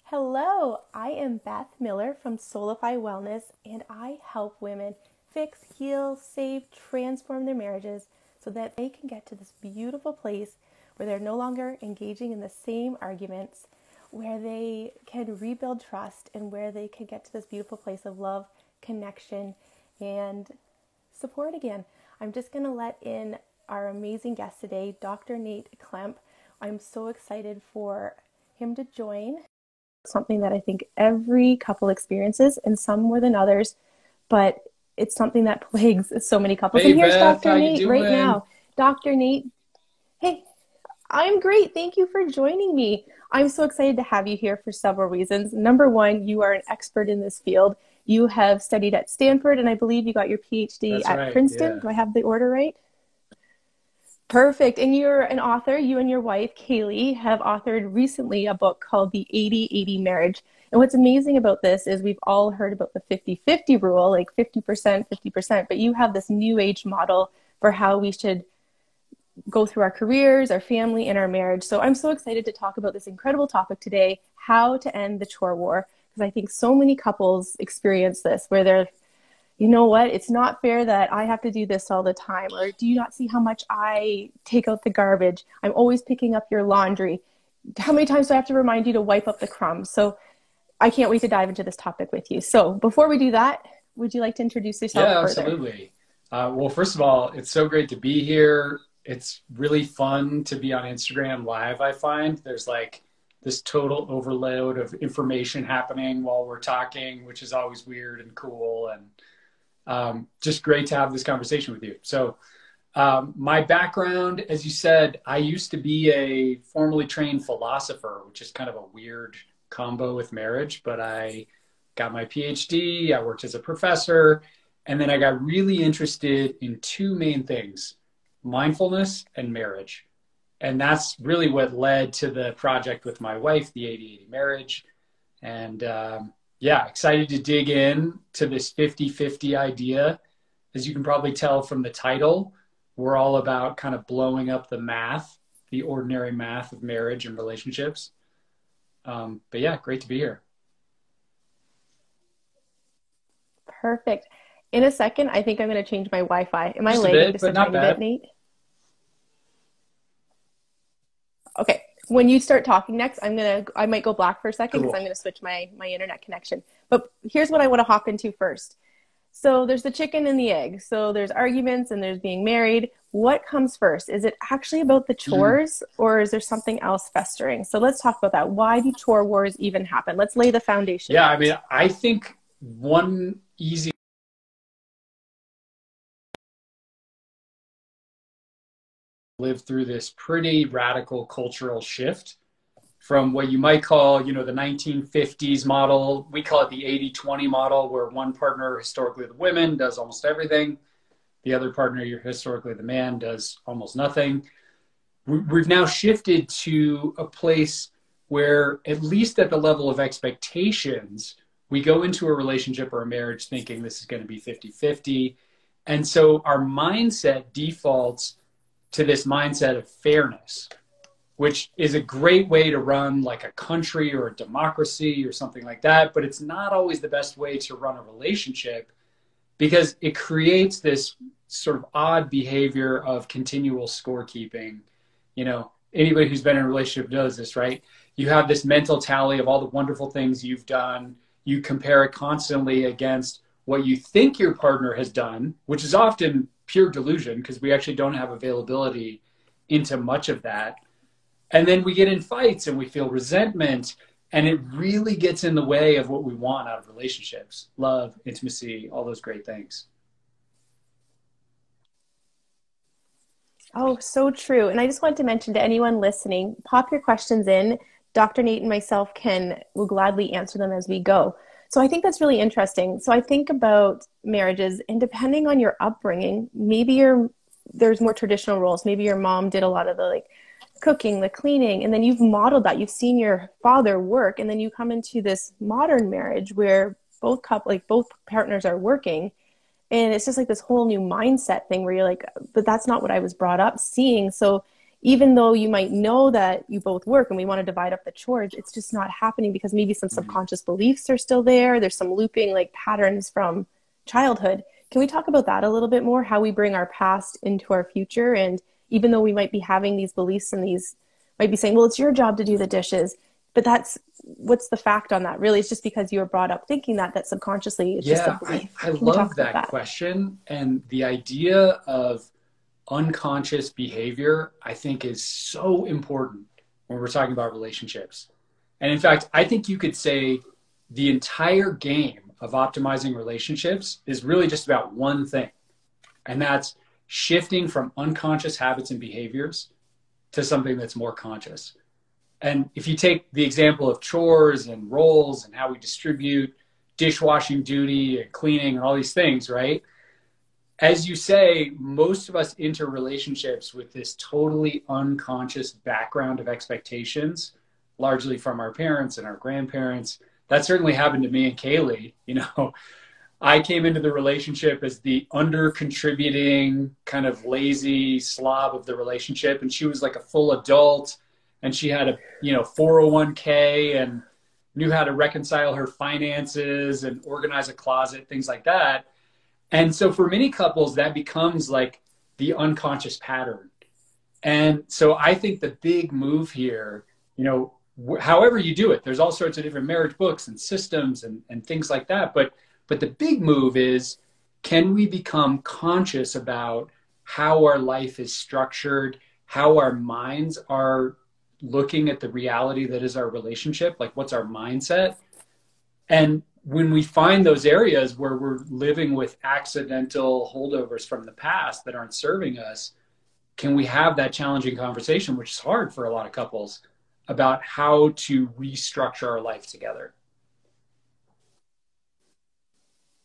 Hello, I am Beth Miller from Soulify Wellness, and I help women fix, heal, save, transform their marriages so that they can get to this beautiful place where they're no longer engaging in the same arguments, where they can rebuild trust, and where they can get to this beautiful place of love, connection, and support again. I'm just going to let in our amazing guest today, Dr. Nate Klemp. I'm so excited for him to join. Something that I think every couple experiences, and some more than others, but it's something that plagues so many couples. Hey, and here's Beth, Dr. how you Nate doing? right now. Dr. Nate, hey, I'm great. Thank you for joining me. I'm so excited to have you here for several reasons. Number one, you are an expert in this field. You have studied at Stanford, and I believe you got your PhD That's at right, Princeton. yeah. Do I have the order right? Perfect. And you're an author. You and your wife, Kaylee, have authored recently a book called The 80-80 Marriage. And what's amazing about this is we've all heard about the 50-50 rule, like 50%, 50%, but you have this new age model for how we should go through our careers, our family, and our marriage. So I'm so excited to talk about this incredible topic today, how to end the chore war, because I think so many couples experience this where they're, you know what, it's not fair that I have to do this all the time. Or do you not see how much I take out the garbage? I'm always picking up your laundry. How many times do I have to remind you to wipe up the crumbs? So I can't wait to dive into this topic with you. So before we do that, would you like to introduce yourself Yeah, further? absolutely. Well, first of all, it's so great to be here. It's really fun to be on Instagram Live, I find. There's like this total overload of information happening while we're talking, which is always weird and cool, and just great to have this conversation with you. So my background, as you said, I used to be a formally trained philosopher, which is kind of a weird combo with marriage, but I got my PhD, I worked as a professor, and then I got really interested in two main things, mindfulness and marriage. And that's really what led to the project with my wife, the 80-80 Marriage. And yeah, excited to dig in to this 50-50 idea. As you can probably tell from the title, we're all about kind of blowing up the math, the ordinary math of marriage and relationships. But yeah, great to be here. Perfect. In a second, I think I'm going to change my Wi-Fi. Am I Just a lagging bit, just a but not tiny bit, bad. Nate? Okay. When you start talking next, I might go black for a second because Cool. I'm going to switch my internet connection. But here's what I want to hop into first. So there's the chicken and the egg. So there's arguments and there's being married. What comes first? Is it actually about the Mhm. chores, or is there something else festering? So let's talk about that. Why do chore wars even happen? Let's lay the foundation Yeah, I out. mean, I think one easy live through this pretty radical cultural shift from what you might call, the 1950s model. We call it the 80-20 model, where one partner, historically the women, does almost everything. The other partner, historically the man, does almost nothing. We've now shifted to a place where, at least at the level of expectations, we go into a relationship or a marriage thinking this is going to be 50-50. And so our mindset defaults to this mindset of fairness, which is a great way to run like a country or a democracy or something like that. But it's not always the best way to run a relationship, because it creates this sort of odd behavior of continual scorekeeping. Anybody who's been in a relationship knows this, right? You have this mental tally of all the wonderful things you've done. You compare it constantly against what you think your partner has done, which is often pure delusion because we actually don't have availability into much of that. And then we get in fights and we feel resentment, and it really gets in the way of what we want out of relationships: love, intimacy, all those great things. Oh, so true. And I just wanted to mention to anyone listening, pop your questions in. Dr. Nate and myself will gladly answer them as we go. So I think that's really interesting. So I think about marriages, and depending on your upbringing, there's more traditional roles. Maybe your mom did a lot of the cooking, the cleaning, and then you've modeled that. You've seen your father work, and then you come into this modern marriage where both partners are working. And it's just like this whole new mindset thing where you're like, but that's not what I was brought up seeing. So even though you might know that you both work and we want to divide up the chores, it's just not happening because maybe some subconscious beliefs are still there. There's some looping like patterns from childhood. Can we talk about that a little bit more? How we bring our past into our future, and even though we might be having these beliefs and these might be saying, well, it's your job to do the dishes, but what's the fact on that? Really, it's just because you were brought up thinking that subconsciously it's just a belief. I love that question. And the idea of unconscious behavior, I think, is so important when we're talking about relationships. And in fact, I think you could say the entire game of optimizing relationships is really just about one thing. And that's shifting from unconscious habits and behaviors to something that's more conscious. And if you take the example of chores and roles and how we distribute dishwashing duty and cleaning and all these things, right? As you say, most of us enter relationships with this totally unconscious background of expectations, largely from our parents and our grandparents. That certainly happened to me and Kaylee. You know, I came into the relationship as the under-contributing, kind of lazy slob of the relationship, and she was like a full adult, and she had a 401k and knew how to reconcile her finances and organize a closet, things like that. And so for many couples, that becomes like the unconscious pattern. And so I think the big move here, however you do it, there's all sorts of different marriage books and systems and things like that. But the big move is, can we become conscious about how our life is structured, how our minds are looking at the reality that is our relationship, like what's our mindset? And when we find those areas where we're living with accidental holdovers from the past that aren't serving us, can we have that challenging conversation, which is hard for a lot of couples, about how to restructure our life together?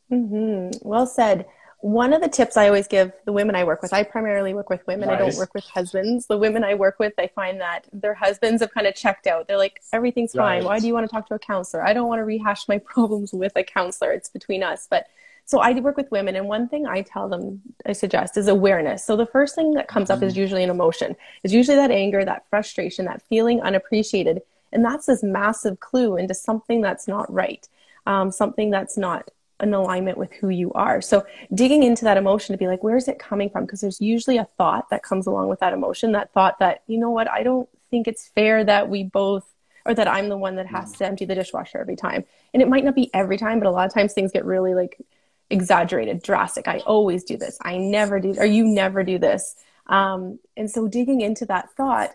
Well said. One of the tips I always give the women I work with, I primarily work with women. Nice. I don't work with husbands. The women I work with, I find that their husbands have kind of checked out. They're like, everything's fine. Right. Why do you want to talk to a counselor? I don't want to rehash my problems with a counselor. It's between us. But so I work with women, and one thing I tell them, I suggest, is awareness. So the first thing that comes up is usually an emotion. It's usually that anger, that frustration, that feeling unappreciated. And that's this massive clue into something that's not right, something that's not in alignment with who you are. So digging into that emotion to be like, where is it coming from? Because there's usually a thought that comes along with that emotion, that thought that, you know what, I don't think it's fair that we both, or that I'm the one that has to empty the dishwasher every time. And it might not be every time, but a lot of times things get really like exaggerated, drastic. I always do this. I never do, or you never do this. And so digging into that thought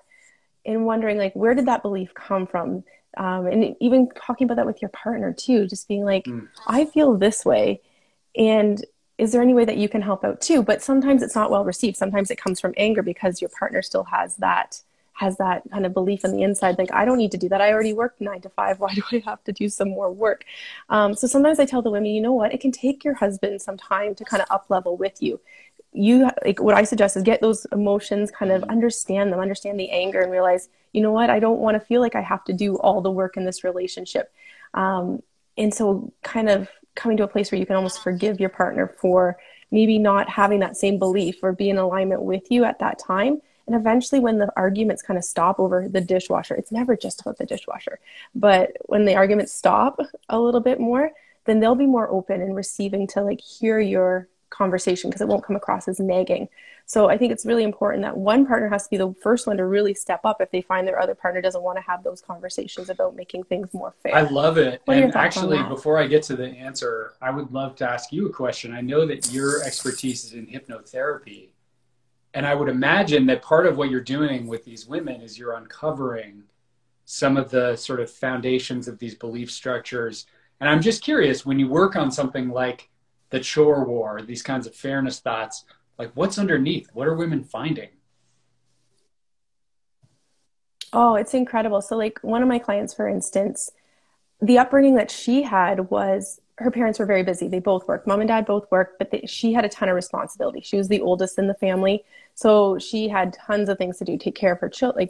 and wondering, like, where did that belief come from? And even talking about that with your partner too, just being like, I feel this way. And is there any way that you can help out too? But sometimes it's not well received. Sometimes it comes from anger because your partner still has that kind of belief on the inside. Like, I don't need to do that. I already work 9 to 5. Why do I have to do some more work? So sometimes I tell the women, you know what, it can take your husband some time to kind of up level with you. Like, what I suggest is get those emotions, kind of understand them, understand the anger, and realize, you know what, I don't want to feel like I have to do all the work in this relationship. And so kind of coming to a place where you can almost forgive your partner for maybe not having that same belief or be in alignment with you at that time. And eventually when the arguments kind of stop over the dishwasher, it's never just about the dishwasher, but when the arguments stop a little bit more, then they'll be more open and receiving to like hear your conversation, because it won't come across as nagging. So I think it's really important that one partner has to be the first one to really step up if they find their other partner doesn't want to have those conversations about making things more fair. I love it. And actually, before I get to the answer, I would love to ask you a question. I know that your expertise is in hypnotherapy. And I would imagine that part of what you're doing with these women is you're uncovering some of the sort of foundations of these belief structures. And I'm just curious, when you work on something like the chore war, these kinds of fairness thoughts, like what's underneath? What are women finding? Oh, it's incredible. So like one of my clients, for instance, the upbringing that she had was her parents were very busy. They both worked. Mom and dad both worked, but she had a ton of responsibility. She was the oldest in the family. So she had tons of things to do, take care of her children,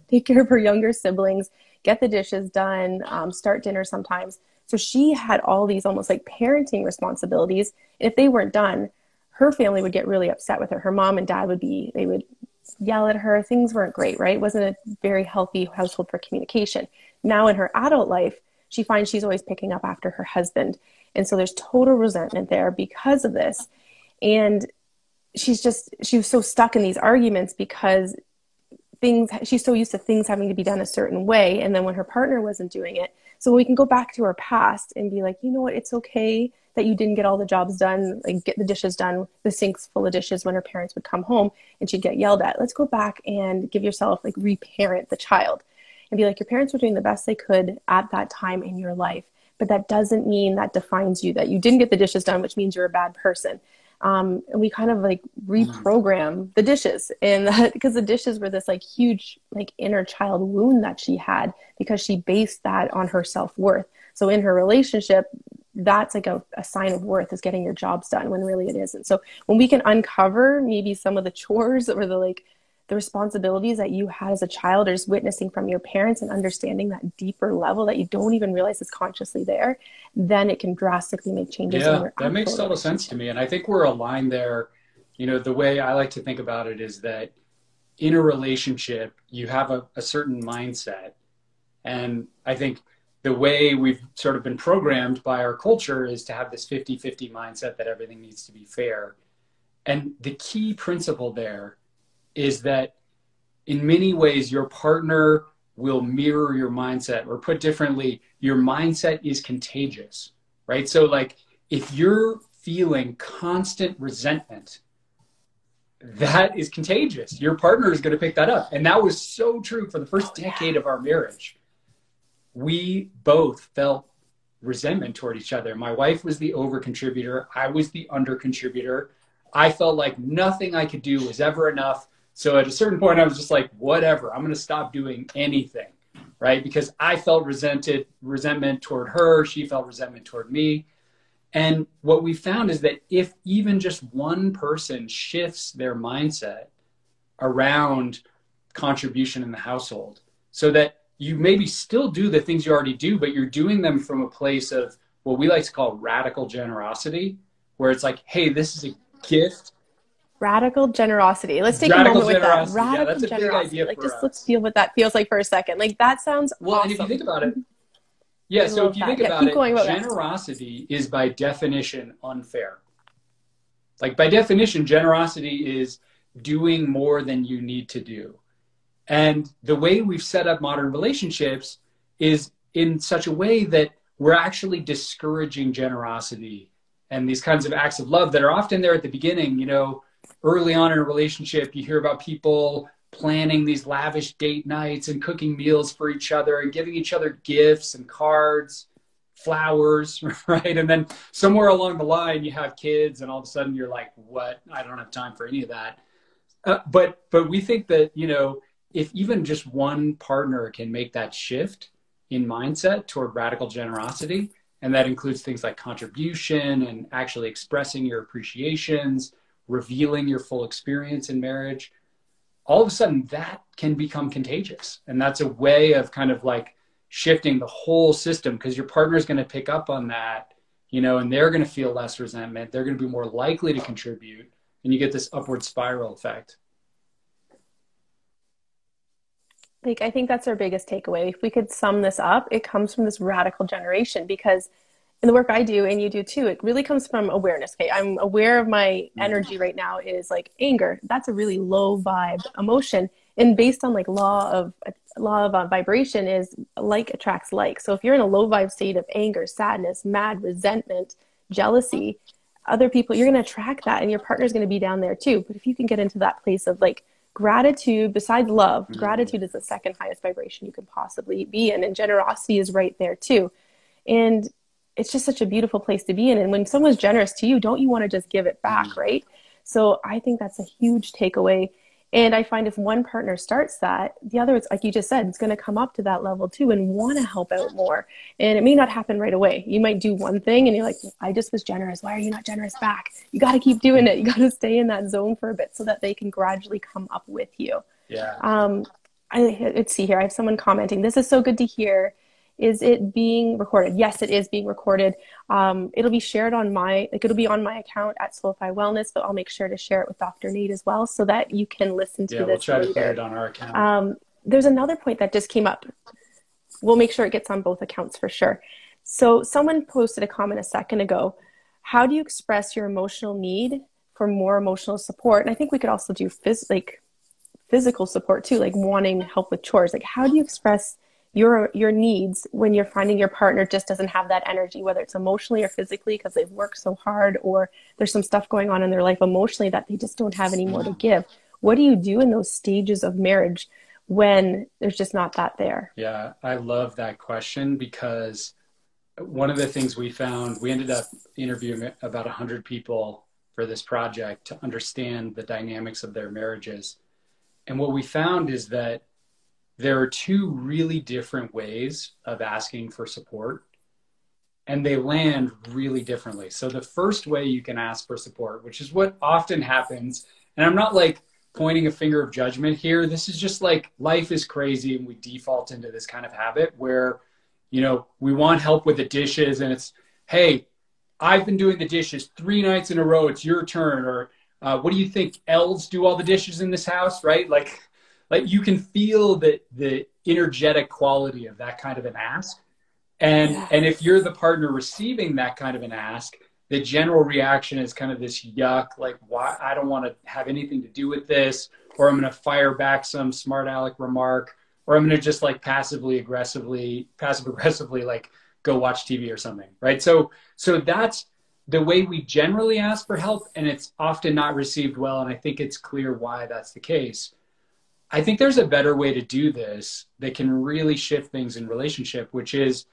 take care of her younger siblings, get the dishes done, start dinner sometimes. So she had all these almost like parenting responsibilities. And if they weren't done, her family would get really upset with her. Her mom and dad they would yell at her. Things weren't great, right? It wasn't a very healthy household for communication. Now in her adult life, she finds she's always picking up after her husband. And so there's total resentment there because of this. And she was so stuck in these arguments because she's so used to things having to be done a certain way. And then when her partner wasn't doing it, so we can go back to her past and be like, you know what, it's okay that you didn't get all the jobs done, like get the dishes done, the sink's full of dishes when her parents would come home and she'd get yelled at. Let's go back and give yourself, like, reparent the child and be like, your parents were doing the best they could at that time in your life. But that doesn't mean that defines you, that you didn't get the dishes done, which means you're a bad person. And we kind of like reprogram the dishes, and because the dishes were this like huge like inner child wound that she had because she based that on her self-worth. So in her relationship, that's like a sign of worth, is getting your jobs done, when really it isn't. So when we can uncover maybe some of the chores or the responsibilities that you had as a child, or just witnessing from your parents and understanding that deeper level that you don't even realize is consciously there, then it can drastically make changes. Yeah, that makes total sense to me. And I think we're aligned there. You know, the way I like to think about it is that in a relationship, you have a certain mindset. And I think the way we've sort of been programmed by our culture is to have this 50-50 mindset that everything needs to be fair. And the key principle there is that in many ways, your partner will mirror your mindset, or put differently, your mindset is contagious, right? So like if you're feeling constant resentment, that is contagious. Your partner is going to pick that up. And that was so true for the first decade of our marriage. We both felt resentment toward each other. My wife was the over contributor. I was the under contributor. I felt like nothing I could do was ever enough. So at a certain point, I was just like, whatever, I'm going to stop doing anything, right? Because I felt resentment toward her. She felt resentment toward me. And what we found is that if even just one person shifts their mindset around contribution in the household, so that you maybe still do the things you already do, but you're doing them from a place of what we like to call radical generosity, where it's like, hey, this is a gift. Radical generosity. Let's take a moment with that. Radical that's a generosity. big idea like, for just us. Let's feel what that feels like for a second. Like, that sounds awesome. And if you think about it, yeah. So if you think about it, generosity is by definition unfair. Like by definition, generosity is doing more than you need to do. And the way we've set up modern relationships is in such a way that we're actually discouraging generosity and these kinds of acts of love that are often there at the beginning. You know, early on in a relationship, you hear about people planning these lavish date nights and cooking meals for each other and giving each other gifts and cards, flowers, right? And then somewhere along the line, you have kids and all of a sudden you're like, what? I don't have time for any of that. But we think that, you know, if even just one partner can make that shift in mindset toward radical generosity, and that includes things like contribution and actually expressing your appreciations, revealing your full experience in marriage, all of a sudden that can become contagious. And that's a way of kind of like shifting the whole system, because your partner is going to pick up on that, you know, and they're going to feel less resentment. They're going to be more likely to contribute, and you get this upward spiral effect. Like, I think that's our biggest takeaway. If we could sum this up, it comes from this radical generation, because in the work I do, and you do too, it really comes from awareness. Okay, I'm aware of my energy right now is like anger. That's a really low vibe emotion. And based on like law of vibration is like attracts like. So if you're in a low vibe state of anger, sadness, mad, resentment, jealousy, other people, you're going to attract that, and your partner's going to be down there too. But if you can get into that place of like gratitude, besides love, gratitude is the second highest vibration you can possibly be in. And generosity is right there too. And it's just such a beautiful place to be in. And when someone's generous to you, don't you want to just give it back, right? So I think that's a huge takeaway. And I find if one partner starts that, the other, it's like you just said, it's going to come up to that level too and want to help out more. And it may not happen right away. You might do one thing and you're like, I just was generous. Why are you not generous back? You got to keep doing it. You got to stay in that zone for a bit so that they can gradually come up with you. Yeah. Let's see here. I have someone commenting, this is so good to hear. Is it being recorded? Yes, it is being recorded. It'll be shared on it'll be on my account at Slowify Wellness, but I'll make sure to share it with Dr. Nate as well so that you can listen to Yeah, we'll this try to put later. it on our account. There's another point that just came up. We'll make sure it gets on both accounts for sure. So someone posted a comment a second ago. How do you express your emotional need for more emotional support? And I think we could also do physical support too, like wanting help with chores. Like, how do you express your needs when you're finding your partner just doesn't have that energy, whether it's emotionally or physically because they've worked so hard, or there's some stuff going on in their life emotionally that they just don't have any more to give? What do you do in those stages of marriage when there's just not that there? Yeah, I love that question, because one of the things we found, we ended up interviewing about 100 people for this project to understand the dynamics of their marriages. And what we found is that there are two really different ways of asking for support, and they land really differently. So the first way you can ask for support, which is what often happens, and I'm not like pointing a finger of judgment here. This is just like life is crazy and we default into this kind of habit where, you know, we want help with the dishes and it's, hey, I've been doing the dishes 3 nights in a row. It's your turn. Or what do you think? Elves do all the dishes in this house, right? Like you can feel the energetic quality of that kind of an ask. And if you're the partner receiving that kind of an ask, the general reaction is kind of this yuck, like, why? I don't want to have anything to do with this, or I'm going to fire back some smart aleck remark, or I'm going to just like passive aggressively, like go watch TV or something, right? So that's the way we generally ask for help, and it's often not received well. And I think it's clear why that's the case. I think there's a better way to do this that can really shift things in relationship, which is,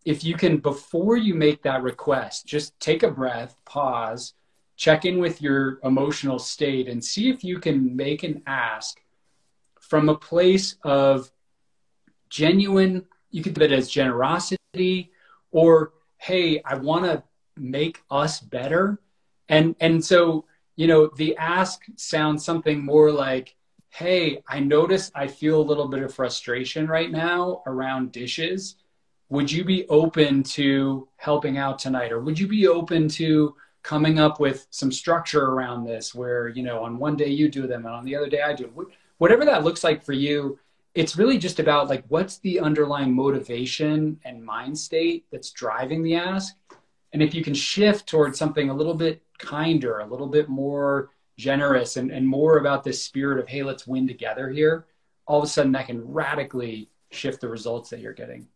if you can, before you make that request, just take a breath, pause, check in with your emotional state, and see if you can make an ask from a place of genuine, you could put it as generosity, or, hey, I want to make us better. And so, you know, the ask sounds something more like, hey, I notice I feel a little bit of frustration right now around dishes. Would you be open to helping out tonight? Or would you be open to coming up with some structure around this where, you know, on one day you do them and on the other day I do it? Whatever that looks like for you, it's really just about like, what's the underlying motivation and mind state that's driving the ask? And if you can shift towards something a little bit kinder, a little bit more generous, and more about this spirit of, hey, let's win together here, all of a sudden that can radically shift the results that you're getting.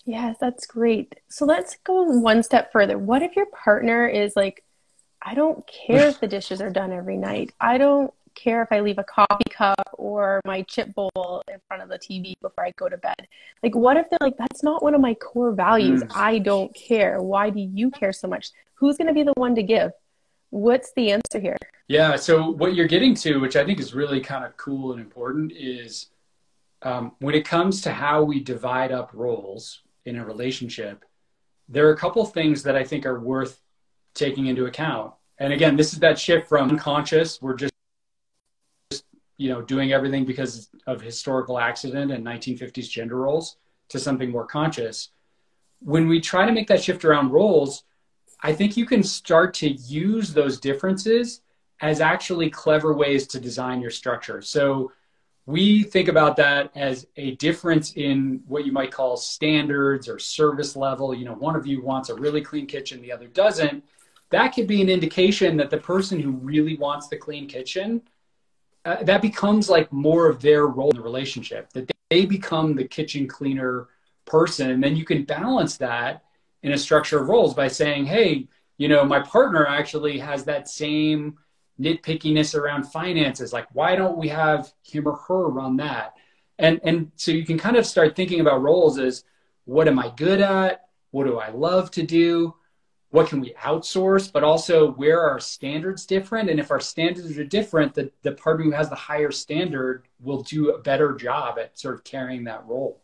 Yes, that's great. So let's go one step further. What if your partner is like, I don't care if the dishes are done every night. I don't care if I leave a coffee cup or my chip bowl in front of the TV before I go to bed. Like, what if they're like, that's not one of my core values. I don't care. Why do you care so much? Who's going to be the one to give? What's the answer here? Yeah. So what you're getting to, which I think is really kind of cool and important, is when it comes to how we divide up roles in a relationship, there are a couple things that I think are worth taking into account. And again, this is that shift from unconscious, we're just, you know, doing everything because of historical accident and 1950s gender roles, to something more conscious. When we try to make that shift around roles, I think you can start to use those differences as actually clever ways to design your structure. So we think about that as a difference in what you might call standards or service level. You know, one of you wants a really clean kitchen, the other doesn't. That could be an indication that the person who really wants the clean kitchen, that becomes like more of their role in the relationship, that they become the kitchen cleaner person. And then you can balance that in a structure of roles by saying, hey, you know, my partner actually has that same nitpickiness around finances. Like, why don't we have him or her run that? And so you can kind of start thinking about roles as, what am I good at? What do I love to do? What can we outsource? But also, where are our standards different? And if our standards are different, the partner who has the higher standard will do a better job at sort of carrying that role.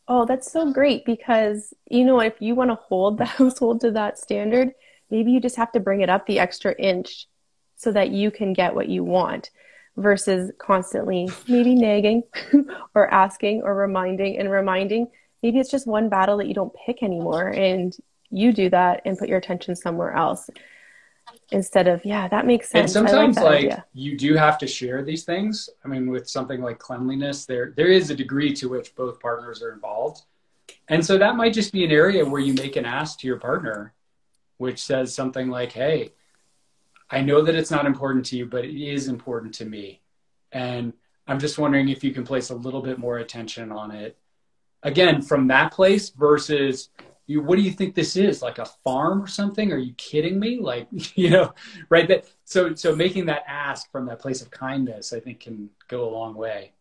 Oh, that's so great, because, you know, if you want to hold the household to that standard, maybe you just have to bring it up the extra inch so that you can get what you want. versus constantly maybe nagging or asking or reminding and reminding. Maybe it's just one battle that you don't pick anymore, and you do that and put your attention somewhere else instead of, yeah, that makes And sense. I like sometimes that like idea. you do have to share these things. I mean, with something like cleanliness, there is a degree to which both partners are involved. And so that might just be an area where you make an ask to your partner, which says something like, hey, I know that it's not important to you, but it is important to me. And I'm just wondering if you can place a little bit more attention on it. Again, from that place versus you, what do you think this is? Like a farm or something? Are you kidding me? Like, right? So making that ask from that place of kindness, I think can go a long way.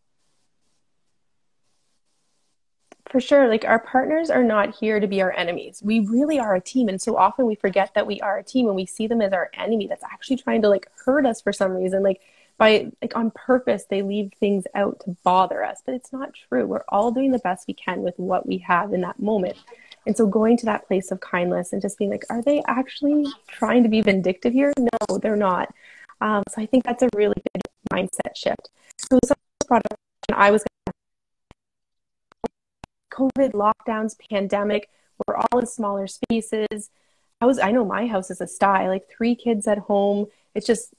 For sure. Like our partners are not here to be our enemies. We really are a team. And so often we forget that we are a team and we see them as our enemy that's actually trying to like hurt us for some reason. Like by like on purpose, they leave things out to bother us. But it's not true. We're all doing the best we can with what we have in that moment. And so going to that place of kindness and just being like, are they actually trying to be vindictive here? No, they're not. So I think that's a really good mindset shift. So some product I was COVID, lockdowns, pandemic, we're all in smaller spaces. I know my house is a sty, like 3 kids at home. It's just,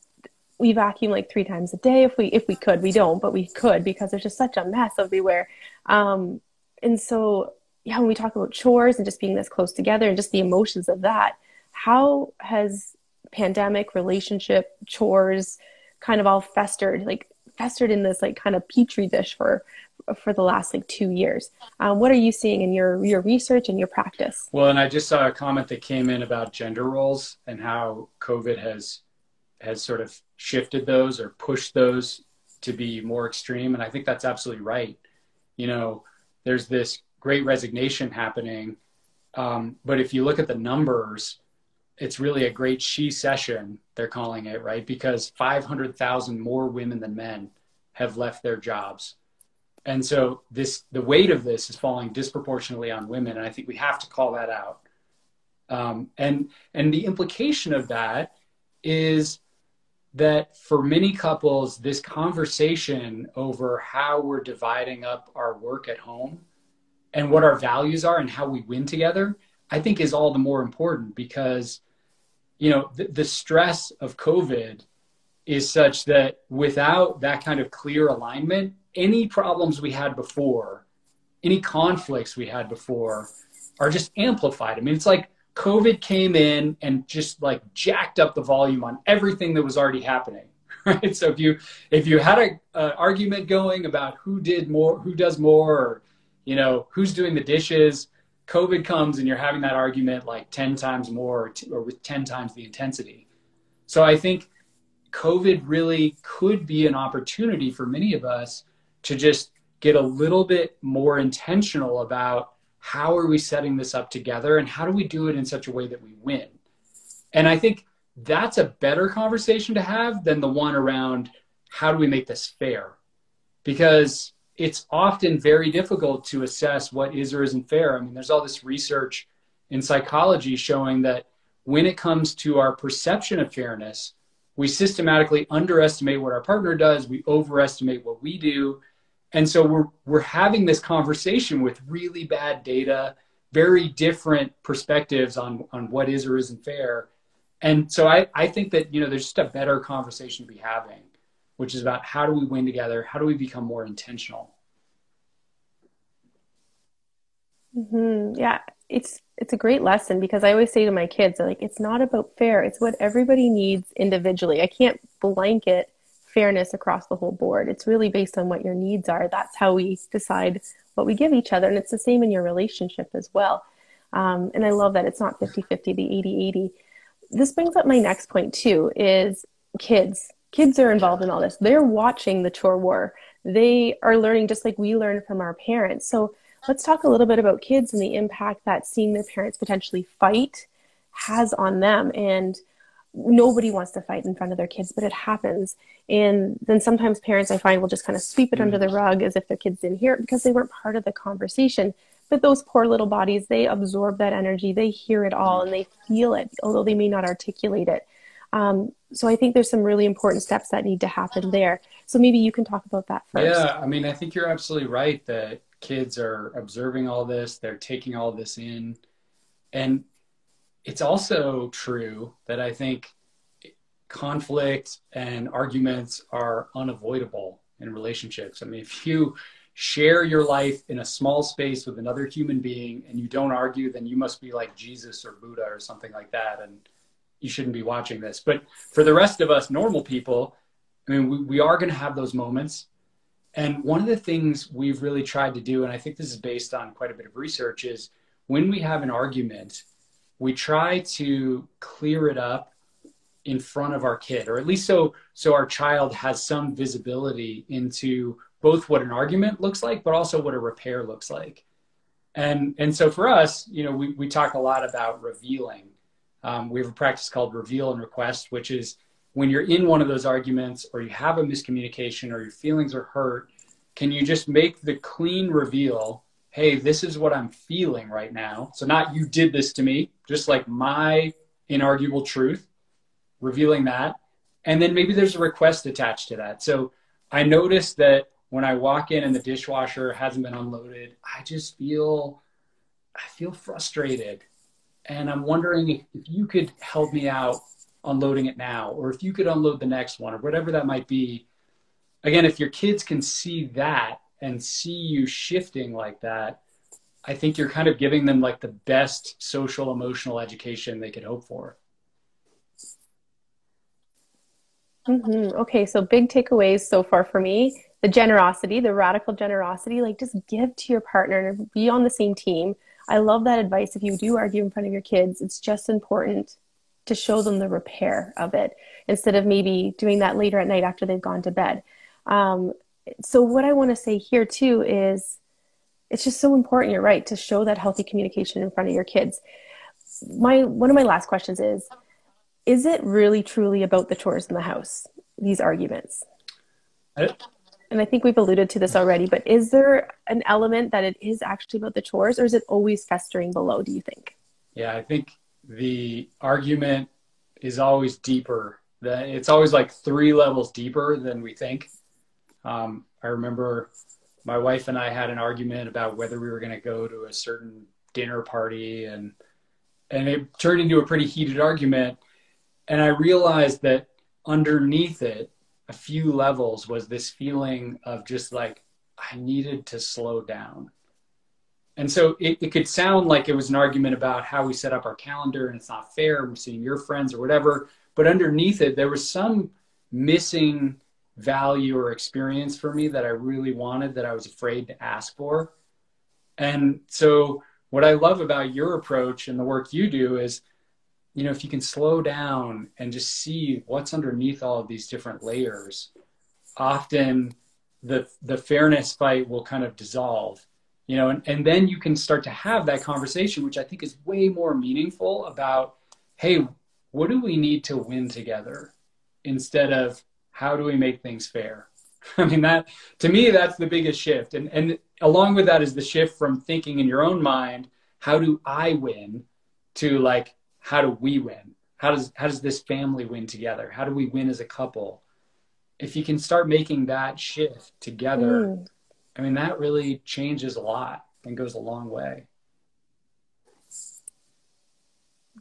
we vacuum like 3 times a day if we could. We don't, but we could because there's just such a mess everywhere. And so, yeah, when we talk about chores and just being this close together and just the emotions of that, how has pandemic, relationship, chores kind of all festered in this like kind of petri dish for the last like 2 years? What are you seeing in your research and your practice? Well, and I just saw a comment that came in about gender roles and how COVID has sort of shifted those or pushed those to be more extreme. And I think that's absolutely right. There's this great resignation happening. But if you look at the numbers, it's really a great she session, they're calling it, right? Because 500,000 more women than men have left their jobs. And so the weight of this is falling disproportionately on women. And I think we have to call that out. And the implication of that is that for many couples, this conversation over how we're dividing up our work at home and what our values are and how we win together, I think is all the more important because, the stress of COVID is such that without that kind of clear alignment, any problems we had before, any conflicts we had before are just amplified. I mean, it's like COVID came in and just like jacked up the volume on everything that was already happening, right? So if you had a argument going about who did more, who does more, or, who's doing the dishes, COVID comes and you're having that argument like 10 times more or with 10 times the intensity. So I think COVID really could be an opportunity for many of us to just get a little bit more intentional about how are we setting this up together and how do we do it in such a way that we win. And I think that's a better conversation to have than the one around how do we make this fair? Because it's often very difficult to assess what is or isn't fair. I mean, there's all this research in psychology showing that when it comes to our perception of fairness, we systematically underestimate what our partner does, we overestimate what we do. And so we're having this conversation with really bad data, very different perspectives on what is or isn't fair. And so I think that, there's just a better conversation to be having, which is about how do we win together? How do we become more intentional? Mm-hmm. Yeah, it's a great lesson because I always say to my kids, like, it's not about fair. It's what everybody needs individually. I can't blanket fairness across the whole board. It's really based on what your needs are. That's how we decide what we give each other. And it's the same in your relationship as well. And I love that it's not 50-50, the 80-80. This brings up my next point too, is kids. Kids are involved in all this. They're watching the chore war. They are learning just like we learned from our parents. So let's talk a little bit about kids and the impact that seeing their parents potentially fight has on them. And nobody wants to fight in front of their kids, but it happens. And then sometimes parents, I find, will just kind of sweep it under the rug as if their kids didn't hear it because they weren't part of the conversation. But those poor little bodies, they absorb that energy, they hear it all, and they feel it, although they may not articulate it. So I think there's some really important steps that need to happen there. So maybe you can talk about that first. Yeah, I mean, I think you're absolutely right that kids are observing all this, they're taking all this in. And it's also true that I think conflict and arguments are unavoidable in relationships. I mean, if you share your life in a small space with another human being and you don't argue, then you must be like Jesus or Buddha or something like that. And you shouldn't be watching this. But for the rest of us normal people, I mean, we are going to have those moments. And one of the things we've really tried to do, and I think this is based on quite a bit of research, is when we have an argument, we try to clear it up in front of our kid, or at least so our child has some visibility into both what an argument looks like, but also what a repair looks like. And so for us, you know, we talk a lot about revealing. We have a practice called reveal and request, which is when you're in one of those arguments or you have a miscommunication or your feelings are hurt, can you just make the clean reveal, hey, this is what I'm feeling right now. So not you did this to me, just like my inarguable truth, revealing that. And then maybe there's a request attached to that. So I noticed that when I walk in and the dishwasher hasn't been unloaded, I feel frustrated. And I'm wondering if you could help me out unloading it now, or if you could unload the next one, or whatever that might be. Again, if your kids can see that and see you shifting like that, I think you're kind of giving them like the best social emotional education they could hope for. Okay, so big takeaways so far for me, the generosity, the radical generosity, like just give to your partner and be on the same team. I love that advice. If you do argue in front of your kids, it's just important to show them the repair of it instead of maybe doing that later at night after they've gone to bed. So what I want to say here too is it's just so important, you're right, to show that healthy communication in front of your kids. One of my last questions is it really truly about the chores in the house, these arguments? And I think we've alluded to this already, but is there an element that it is actually about the chores, or is it always festering below, do you think? Yeah, I think the argument is always deeper. It's always like 3 levels deeper than we think. I remember my wife and I had an argument about whether we were going to go to a certain dinner party, and it turned into a pretty heated argument. And I realized that underneath it, a few levels, was this feeling of just like, I needed to slow down. And so it could sound like it was an argument about how we set up our calendar and it's not fair, we're seeing your friends or whatever. But underneath it, there was some missing value or experience for me that I really wanted, that I was afraid to ask for. And so what I love about your approach and the work you do is, you know, if you can slow down and just see what's underneath all of these different layers, often the fairness fight will kind of dissolve, you know, and then you can start to have that conversation, which I think is way more meaningful, about, hey, what do we need to win together, instead of how do we make things fair? I mean, that, to me, that's the biggest shift. And along with that is the shift from thinking in your own mind, how do I win, to like, how do we win? How does this family win together? How do we win as a couple? If you can start making that shift together, I mean, that really changes a lot and goes a long way.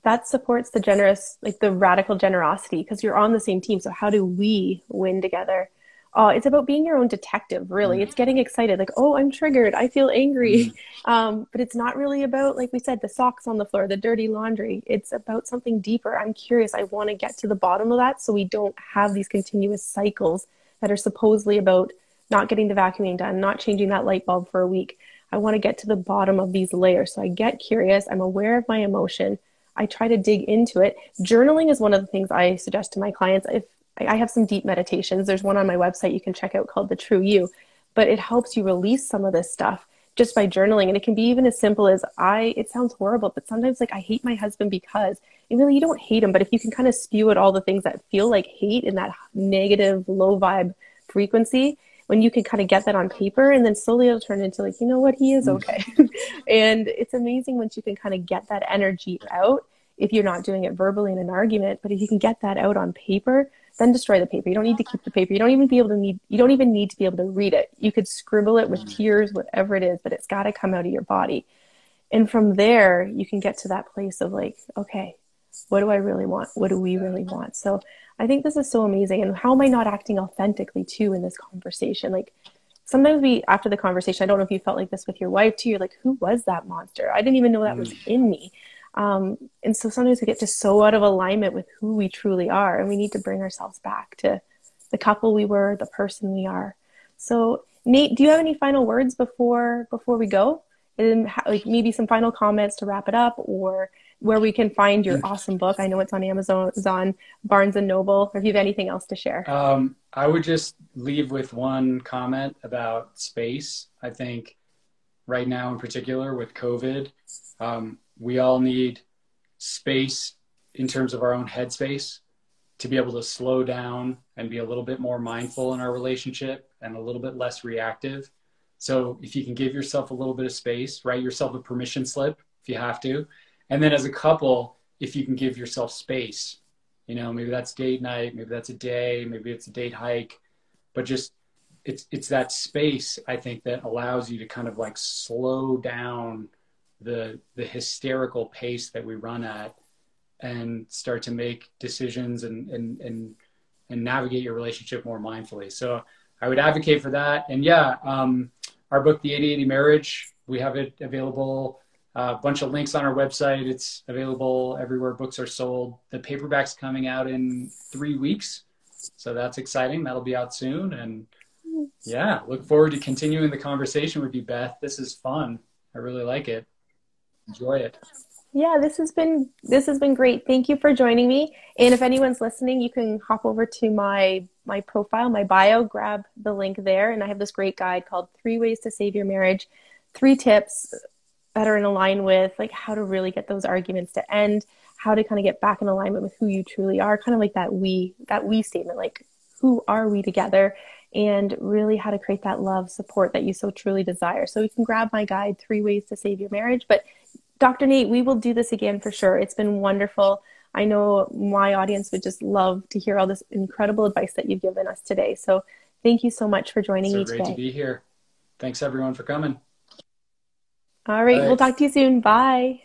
That supports the generous, like the radical generosity, because you're on the same team. So how do we win together? It's about being your own detective, really. It's getting excited, like, oh, I'm triggered, I feel angry. But it's not really about, like we said, the socks on the floor, the dirty laundry. It's about something deeper. I'm curious. I want to get to the bottom of that, so we don't have these continuous cycles that are supposedly about not getting the vacuuming done, not changing that light bulb for a week. I want to get to the bottom of these layers. So I get curious. I'm aware of my emotion. I try to dig into it. Journaling is one of the things I suggest to my clients. If I have some deep meditations, there's one on my website you can check out called The True You, but it helps you release some of this stuff just by journaling. And it can be even as simple as it sounds horrible, but sometimes like, I hate my husband because, and really you don't hate him, but if you can kind of spew out all the things that feel like hate in that negative, low vibe frequency, when you can kind of get that on paper, and then slowly it'll turn into like, you know what, he is okay. And it's amazing once you can kind of get that energy out. if you're not doing it verbally in an argument. But if you can get that out on paper, then destroy the paper. You don't need to keep the paper. You don't even need to be able to read it. You could scribble it with tears, whatever it is, but it's got to come out of your body. And from there, you can get to that place of like, okay, what do I really want? What do we really want? So I think this is so amazing. And how am I not acting authentically too in this conversation? Like sometimes after the conversation, I don't know if you felt like this with your wife too. You're like, who was that monster? I didn't even know that was in me. And so sometimes we get just so out of alignment with who we truly are. And we need to bring ourselves back to the couple we were, the person we are. So Nate, do you have any final words before we go? And like maybe some final comments to wrap it up, or where we can find your awesome book. I know it's on Amazon, it's on Barnes and Noble, or if you have anything else to share. I would just leave with one comment about space. I think right now in particular with COVID, we all need space in terms of our own headspace to be able to slow down and be a little bit more mindful in our relationship and a little bit less reactive. So if you can give yourself a little bit of space, write yourself a permission slip if you have to. And then as a couple, if you can give yourself space, you know, maybe that's date night, maybe that's a day, maybe it's a date hike, but just it's that space, I think, that allows you to kind of like slow down the hysterical pace that we run at and start to make decisions and navigate your relationship more mindfully. So I would advocate for that. And yeah, our book, The 80/80 Marriage, we have it available. A bunch of links on our website. It's available everywhere books are sold. The paperback's coming out in 3 weeks. So that's exciting. That'll be out soon. And yeah, look forward to continuing the conversation with you, Beth. This is fun. I really like it. Enjoy it. Yeah, this has been great. Thank you for joining me. And if anyone's listening, you can hop over to my profile, my bio, grab the link there. And I have this great guide called 3 Ways to Save Your Marriage, 3 tips that are in line with like how to really get those arguments to end, how to kind of get back in alignment with who you truly are, kind of like that we statement, like who are we together, and really how to create that love, support that you so truly desire. So you can grab my guide, 3 Ways to Save Your Marriage. But Dr. Nate, we will do this again for sure. It's been wonderful. I know my audience would just love to hear all this incredible advice that you've given us today. So thank you so much for joining me today. So great to be here. Thanks everyone for coming. All right. We'll talk to you soon. Bye.